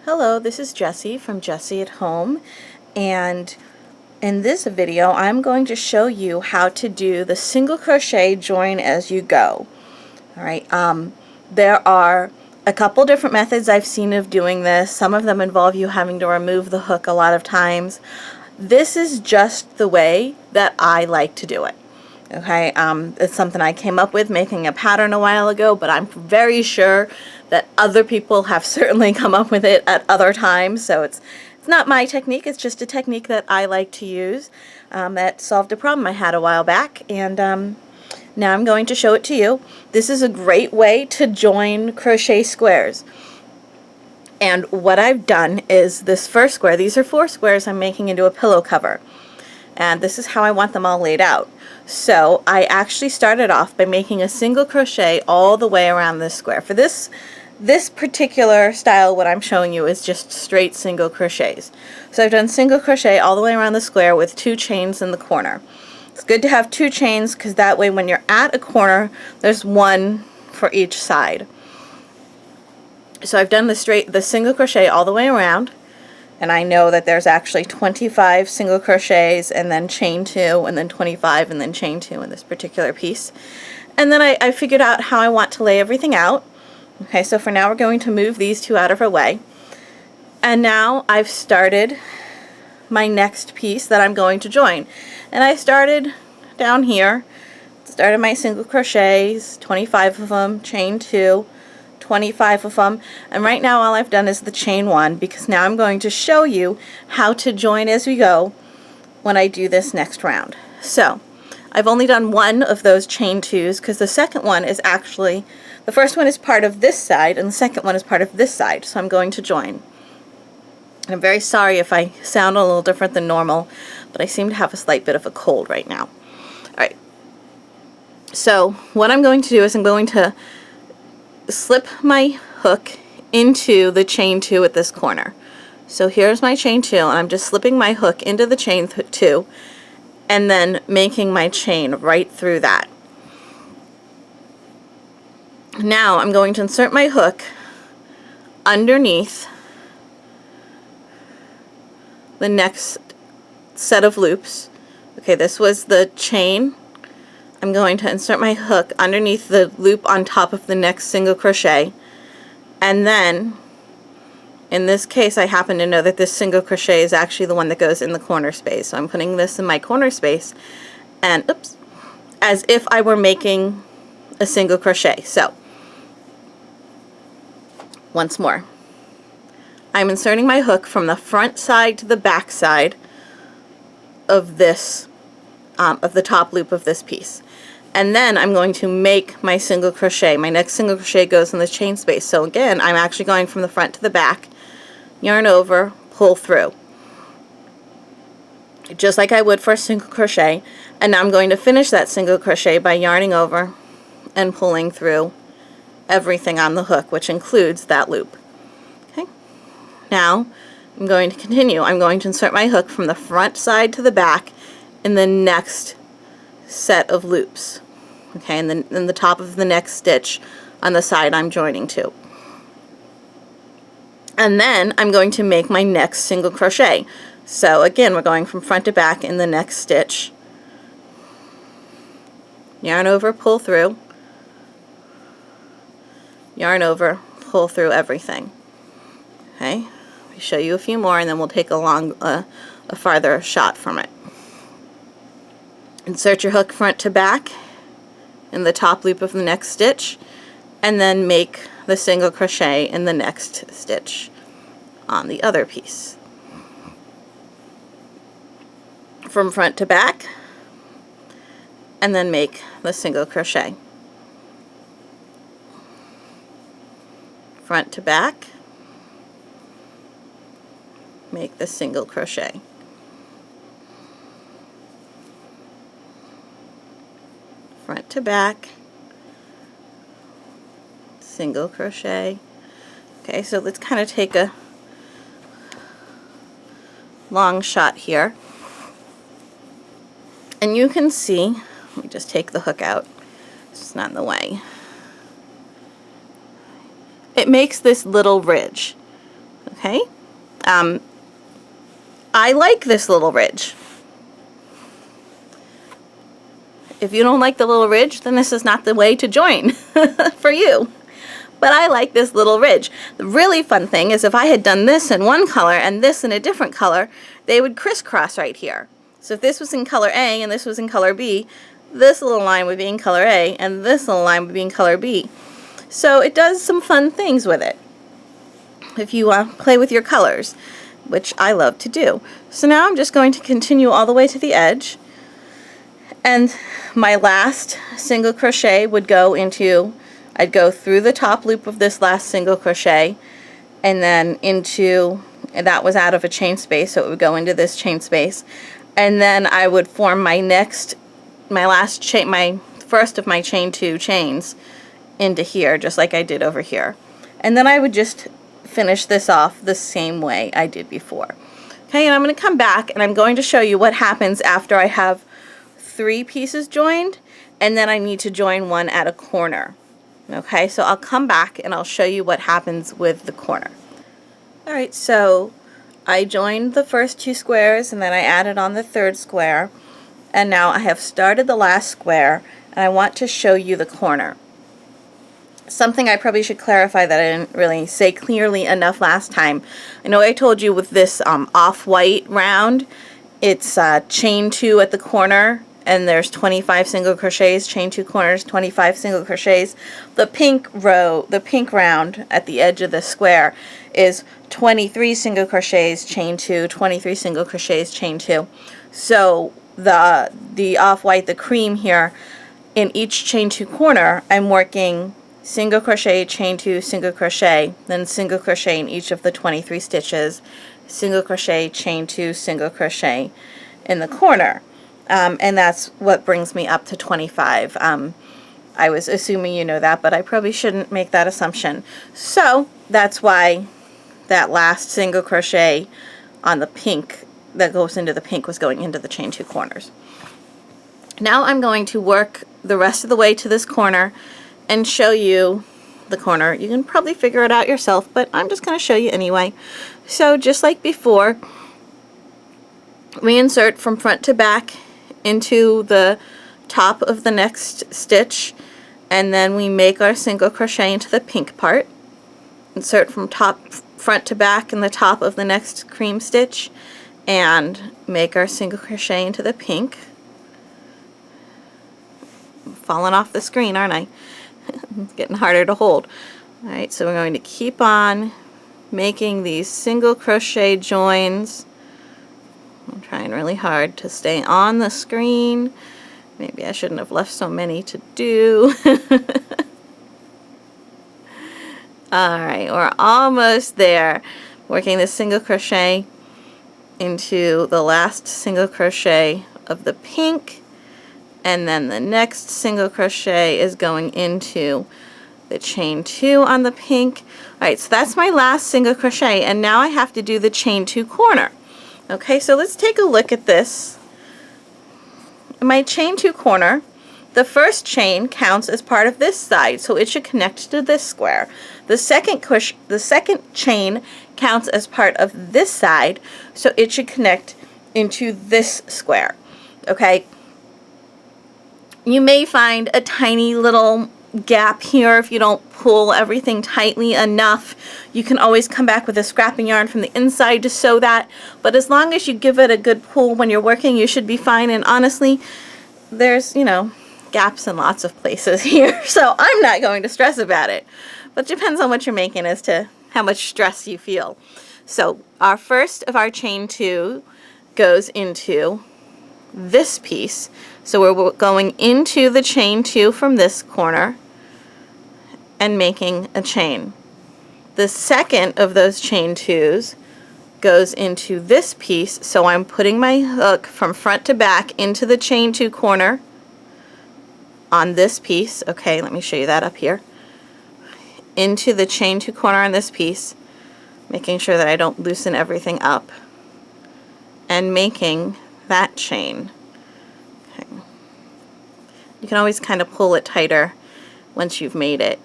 Hello, this is Jessie from Jessie at Home, and in this video I'm going to show you how to do the single crochet join as you go. Alright, there are a couple different methods I've seen of doing this. Some of them involve you having to remove the hook a lot of times. This is just the way that I like to do it. Okay, it's something I came up with making a pattern a while ago, but I'm very sure that other people have certainly come up with it at other times, so it's not my technique, it's just a technique that I like to use that solved a problem I had a while back, and now I'm going to show it to you. This is a great way to join crochet squares. And what I've done is this first square, these are 4 squares I'm making into a pillow cover. And this is how I want them all laid out. So I actually started off by making a single crochet all the way around this square. For this particular style, what I'm showing you is just straight single crochets. So I've done single crochet all the way around the square with 2 chains in the corner. It's good to have 2 chains because that way when you're at a corner, there's 1 for each side. So I've done the single crochet all the way around. And I know that there's actually 25 single crochets and then chain 2 and then 25 and then chain 2 in this particular piece. And then I figured out how I want to lay everything out. Okay, so for now we're going to move these 2 out of our way. And now I've started my next piece that I'm going to join. And I started down here, started my single crochets, 25 of them, chain 2, 25 of them, and right now all I've done is the chain 1 because now I'm going to show you how to join as we go when I do this next round. So I've only done 1 of those chain 2s because the second one is actually, the first one is part of this side and the second one is part of this side, so I'm going to join. And I'm very sorry if I sound a little different than normal, but I seem to have a slight bit of a cold right now. Alright, so what I'm going to do is I'm going to slip my hook into the chain 2 at this corner. So here's my chain 2 and I'm just slipping my hook into the chain 2 and then making my chain right through that. Now I'm going to insert my hook underneath the next set of loops. Okay, this was the chain. I'm going to insert my hook underneath the loop on top of the next single crochet, and then in this case I happen to know that this single crochet is actually the one that goes in the corner space, so I'm putting this in my corner space and oops, as if I were making a single crochet. So once more, I'm inserting my hook from the front side to the back side of this of the top loop of this piece. And then I'm going to make my single crochet. My next single crochet goes in the chain space. So again, I'm actually going from the front to the back, yarn over, pull through. Just like I would for a single crochet. And now I'm going to finish that single crochet by yarning over and pulling through everything on the hook, which includes that loop. Okay. Now I'm going to continue. I'm going to insert my hook from the front side to the back in the next set of loops. Okay, and then in the top of the next stitch on the side I'm joining to. And then I'm going to make my next single crochet. So again, we're going from front to back in the next stitch. Yarn over, pull through. Yarn over, pull through everything. Okay, let me show you a few more and then we'll take a farther shot from it. Insert your hook front to back in the top loop of the next stitch and then make the single crochet in the next stitch on the other piece. From front to back and then make the single crochet. Front to back, make the single crochet. Front to back, single crochet. Okay, so let's kind of take a long shot here. And you can see, let me just take the hook out, it's not in the way. It makes this little ridge. Okay. I like this little ridge. If you don't like the little ridge, then this is not the way to join for you. But I like this little ridge. The really fun thing is if I had done this in one color and this in a different color, they would crisscross right here. So if this was in color A and this was in color B, this little line would be in color A and this little line would be in color B. So it does some fun things with it if you play with your colors, which I love to do. So now I'm just going to continue all the way to the edge, and my last single crochet would go into, I'd go through the top loop of this last single crochet and then into, and that was out of a chain space, so it would go into this chain space, and then I would form my next, my last chain, my first of my chain 2 chains into here, just like I did over here. And then I would just finish this off the same way I did before. Okay, and I'm going to come back and I'm going to show you what happens after I have 3 pieces joined and then I need to join one at a corner. Okay, so I'll come back and I'll show you what happens with the corner. Alright, so I joined the first 2 squares and then I added on the 3rd square, and now I have started the last square and I want to show you the corner. Something I probably should clarify that I didn't really say clearly enough last time. I know I told you with this off-white round, it's chain 2 at the corner, and there's 25 single crochets, chain 2 corners, 25 single crochets. The pink row, the pink round at the edge of the square is 23 single crochets, chain 2, 23 single crochets, chain 2. So the off-white, the cream here, in each chain 2 corner, I'm working single crochet, chain 2, single crochet, then single crochet in each of the 23 stitches, single crochet, chain 2, single crochet in the corner. And that's what brings me up to 25. I was assuming you know that, but I probably shouldn't make that assumption. So that's why that last single crochet on the pink that goes into the pink was going into the chain 2 corners. Now I'm going to work the rest of the way to this corner and show you the corner. You can probably figure it out yourself, but I'm just going to show you anyway. So just like before, we insert from front to back into the top of the next stitch, and then we make our single crochet into the pink part. Insert from front to back in the top of the next cream stitch and make our single crochet into the pink. I'm falling off the screen, aren't I? It's getting harder to hold. Alright, so we're going to keep on making these single crochet joins. I'm trying really hard to stay on the screen. Maybe I shouldn't have left so many to do. Alright, we're almost there. Working this single crochet into the last single crochet of the pink, and then the next single crochet is going into the chain 2 on the pink. Alright, so that's my last single crochet, and now I have to do the chain 2 corner. Okay, so let's take a look at this. In my chain 2 corner, the first chain counts as part of this side, so it should connect to this square. The second chain counts as part of this side, so it should connect into this square. Okay, you may find a tiny little gap here if you don't pull everything tightly enough. You can always come back with a scrapping yarn from the inside to sew that, but as long as you give it a good pull when you're working, you should be fine. And honestly, there's, you know, gaps in lots of places here, so I'm not going to stress about it, but it depends on what you're making as to how much stress you feel. So our first of our chain 2 goes into this piece, so we're going into the chain 2 from this corner and making a chain. The second of those chain 2s goes into this piece, so I'm putting my hook from front to back into the chain 2 corner on this piece. Okay, let me show you that up here. Into the chain 2 corner on this piece, making sure that I don't loosen everything up, and making that chain. Okay. You can always kind of pull it tighter once you've made it,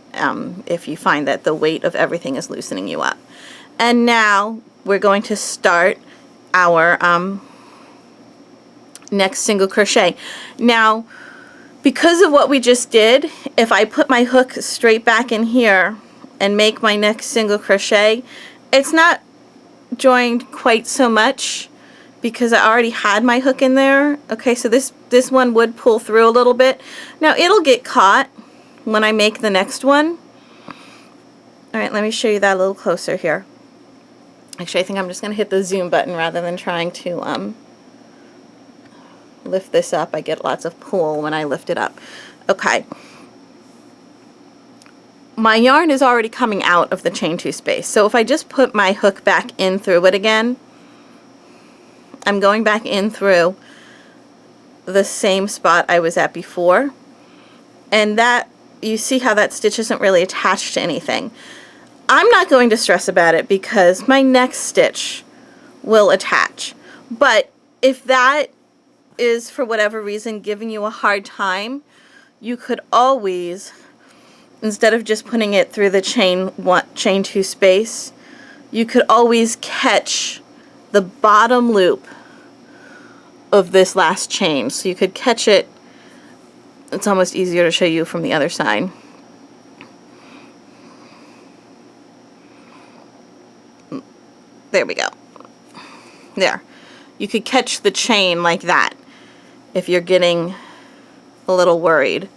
if you find that the weight of everything is loosening you up. And now we're going to start our next single crochet. Now, because of what we just did, if I put my hook straight back in here and make my next single crochet, it's not joined quite so much because I already had my hook in there. Okay, so this one would pull through a little bit. Now it'll get caught when I make the next one. Alright, let me show you that a little closer here. Actually, I think I'm just going to hit the zoom button rather than trying to lift this up. I get lots of pull when I lift it up. Okay. My yarn is already coming out of the chain 2 space. So if I just put my hook back in through it again, I'm going back in through the same spot I was at before. And that, you see how that stitch isn't really attached to anything. I'm not going to stress about it because my next stitch will attach. But if that is for whatever reason giving you a hard time, you could always, instead of just putting it through the chain 2 space, you could always catch the bottom loop of this last chain. So you could catch it. It's almost easier to show you from the other side. There we go. There. You could catch the chain like that if you're getting a little worried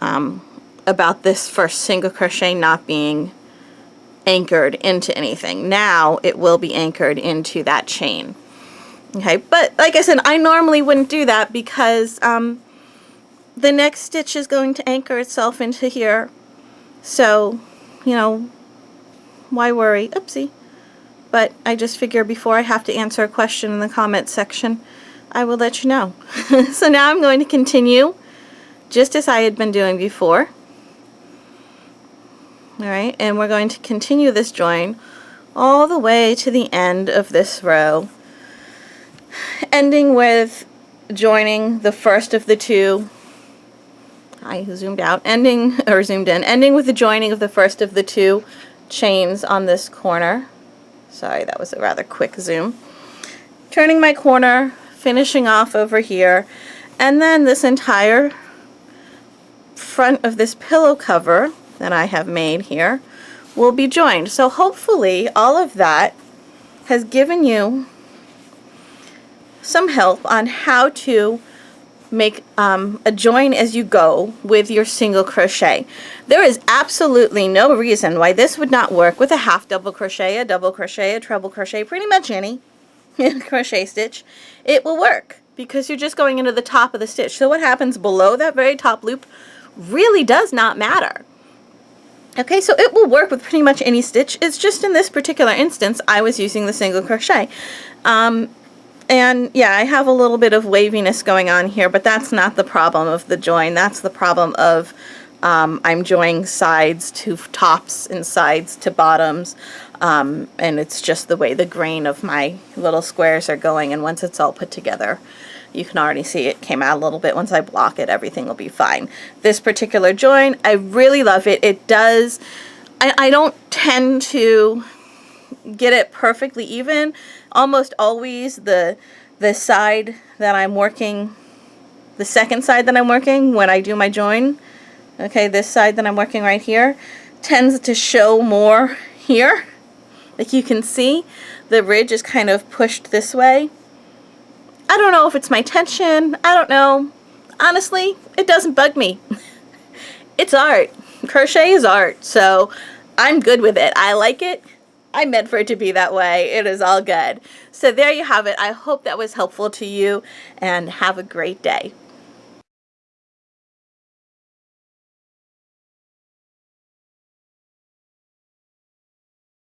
about this first single crochet not being anchored into anything. Now it will be anchored into that chain. Okay, but like I said, I normally wouldn't do that because the next stitch is going to anchor itself into here. So, you know, why worry? Oopsie. But I just figure before I have to answer a question in the comments section, I will let you know. So now I'm going to continue just as I had been doing before. Alright, and we're going to continue this join all the way to the end of this row, ending with joining the first of the two. I zoomed out, ending with the joining of the first of the two chains on this corner. Sorry, that was a rather quick zoom. Turning my corner, finishing off over here, and then this entire front of this pillow cover that I have made here will be joined. So hopefully all of that has given you some help on how to make a join as you go with your single crochet. There is absolutely no reason why this would not work with a half double crochet, a double crochet, a treble crochet, pretty much any crochet stitch. It will work because you're just going into the top of the stitch. So what happens below that very top loop really does not matter. Okay, so it will work with pretty much any stitch. It's just in this particular instance I was using the single crochet. And yeah, I have a little bit of waviness going on here, but that's not the problem of the join. That's the problem of I'm joining sides to tops and sides to bottoms, and it's just the way the grain of my little squares are going, and once it's all put together, you can already see it came out a little bit. Once I block it, everything will be fine. This particular join, I really love it. It does, I don't tend to get it perfectly even. Almost always the side that I'm working, the second side that I'm working when I do my join, okay, this side that I'm working right here, tends to show more here. Like you can see, the ridge is kind of pushed this way. I don't know if it's my tension, I don't know. Honestly, it doesn't bug me. It's art. Crochet is art, so I'm good with it. I like it. I meant for it to be that way. It is all good. So there you have it. I hope that was helpful to you, and have a great day.